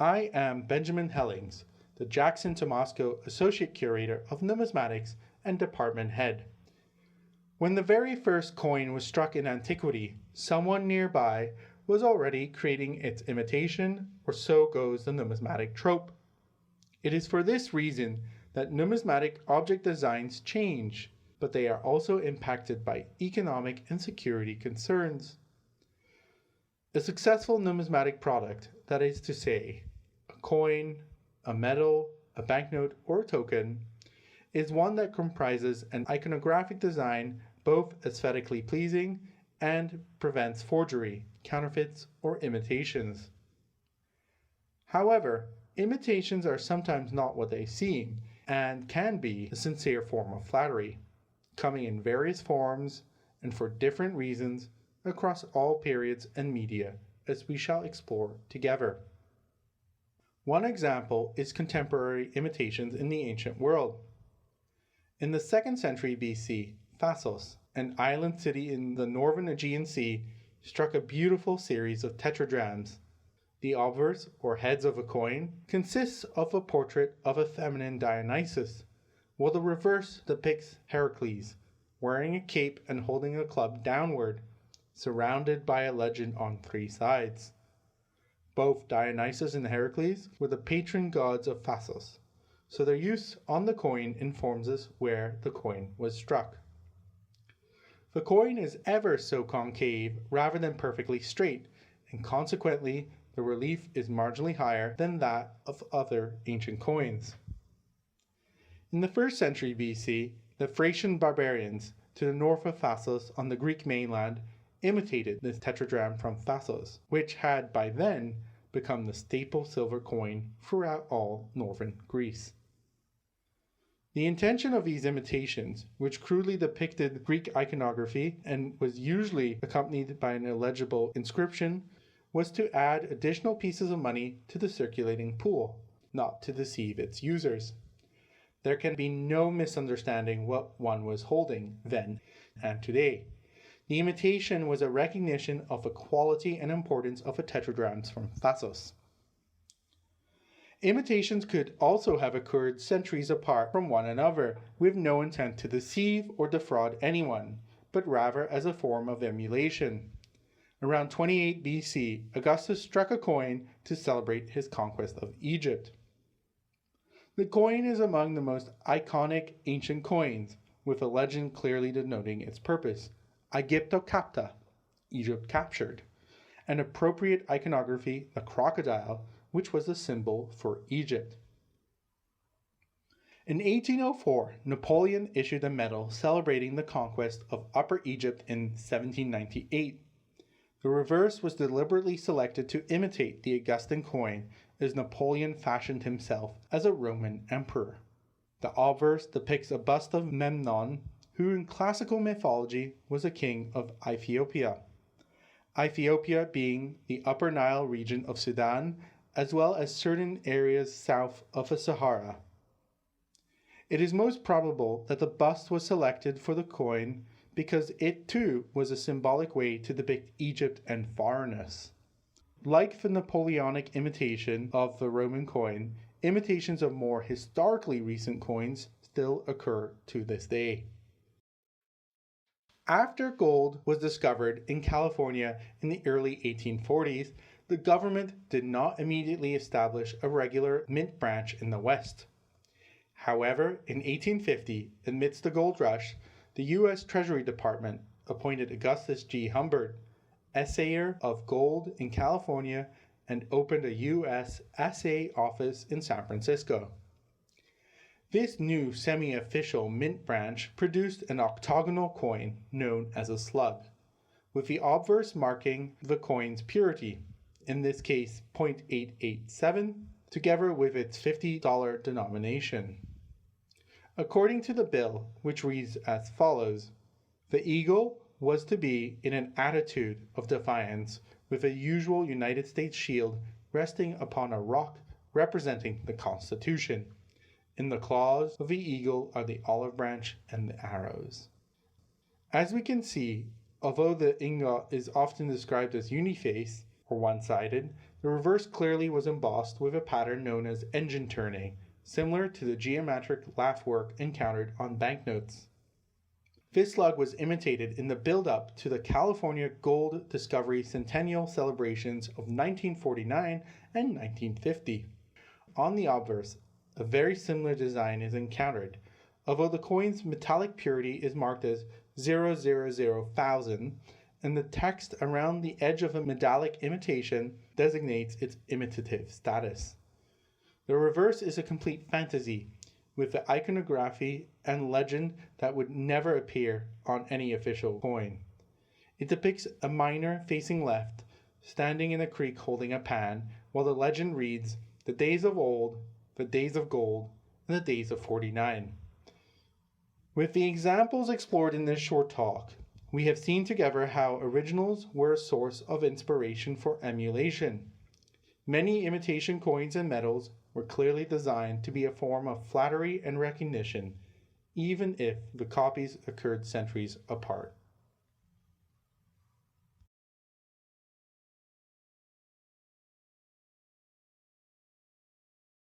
I am Benjamin Hellings, the Jackson-Tomasko Associate Curator of Numismatics and Department Head. When the very first coin was struck in antiquity, someone nearby was already creating its imitation, or so goes the numismatic trope. It is for this reason that numismatic object designs change, but they are also impacted by economic and security concerns. A successful numismatic product, that is to say, a coin, a medal, a banknote, or a token, is one that comprises an iconographic design both aesthetically pleasing and prevents forgery, counterfeits, or imitations. However, imitations are sometimes not what they seem and can be a sincere form of flattery, coming in various forms and for different reasons across all periods and media, as we shall explore together. One example is contemporary imitations in the ancient world. In the 2nd century BC, Phasos, an island city in the northern Aegean Sea, struck a beautiful series of tetradrachms. The obverse, or heads of a coin, consists of a portrait of a feminine Dionysus, while the reverse depicts Heracles, wearing a cape and holding a club downward, surrounded by a legend on 3 sides. Both Dionysus and Heracles were the patron gods of Phasos, so their use on the coin informs us where the coin was struck. The coin is ever so concave rather than perfectly straight, and consequently the relief is marginally higher than that of other ancient coins. In the 1st century BC, the Thracian barbarians to the north of Phasos on the Greek mainland imitated this tetradrachm from Phasos, which had by then become the staple silver coin throughout all northern Greece. The intention of these imitations, which crudely depicted Greek iconography and was usually accompanied by an illegible inscription, was to add additional pieces of money to the circulating pool, not to deceive its users. There can be no misunderstanding what one was holding then and today. The imitation was a recognition of the quality and importance of the tetradrachms from Phasos. Imitations could also have occurred centuries apart from one another, with no intent to deceive or defraud anyone, but rather as a form of emulation. Around 28 BC, Augustus struck a coin to celebrate his conquest of Egypt. The coin is among the most iconic ancient coins, with a legend clearly denoting its purpose: Aegypto capta, Egypt captured, and appropriate iconography, the crocodile, which was the symbol for Egypt. In 1804, Napoleon issued a medal celebrating the conquest of Upper Egypt in 1798. The reverse was deliberately selected to imitate the Augustan coin, as Napoleon fashioned himself as a Roman emperor. The obverse depicts a bust of Memnon, who in classical mythology was a king of Ethiopia. Ethiopia being the Upper Nile region of Sudan, as well as certain areas south of the Sahara. It is most probable that the bust was selected for the coin because it too was a symbolic way to depict Egypt and foreignness. Like the Napoleonic imitation of the Roman coin, imitations of more historically recent coins still occur to this day. After gold was discovered in California in the early 1840s, the government did not immediately establish a regular mint branch in the West. However, in 1850, amidst the gold rush, the U.S. Treasury Department appointed Augustus G. Humbert, assayer of gold in California, and opened a U.S. assay office in San Francisco. This new semi-official mint branch produced an octagonal coin known as a slug, with the obverse marking the coin's purity, in this case 0.887, together with its $50 denomination. According to the bill, which reads as follows, the eagle was to be in an attitude of defiance with a usual United States shield resting upon a rock representing the Constitution. In the claws of the eagle are the olive branch and the arrows. As we can see, although the ingot is often described as uniface, or one-sided, the reverse clearly was embossed with a pattern known as engine turning, similar to the geometric lathwork encountered on banknotes. This slug was imitated in the build-up to the California Gold Discovery Centennial celebrations of 1949 and 1950. On the obverse, a very similar design is encountered, although the coin's metallic purity is marked as 000,000, and the text around the edge of a metallic imitation designates its imitative status. The reverse is a complete fantasy, with the iconography and legend that would never appear on any official coin. It depicts a miner facing left, standing in a creek holding a pan, while the legend reads, "The days of old, the days of gold, and the days of 49. With the examples explored in this short talk, we have seen together how originals were a source of inspiration for emulation. Many imitation coins and medals were clearly designed to be a form of flattery and recognition, even if the copies occurred centuries apart.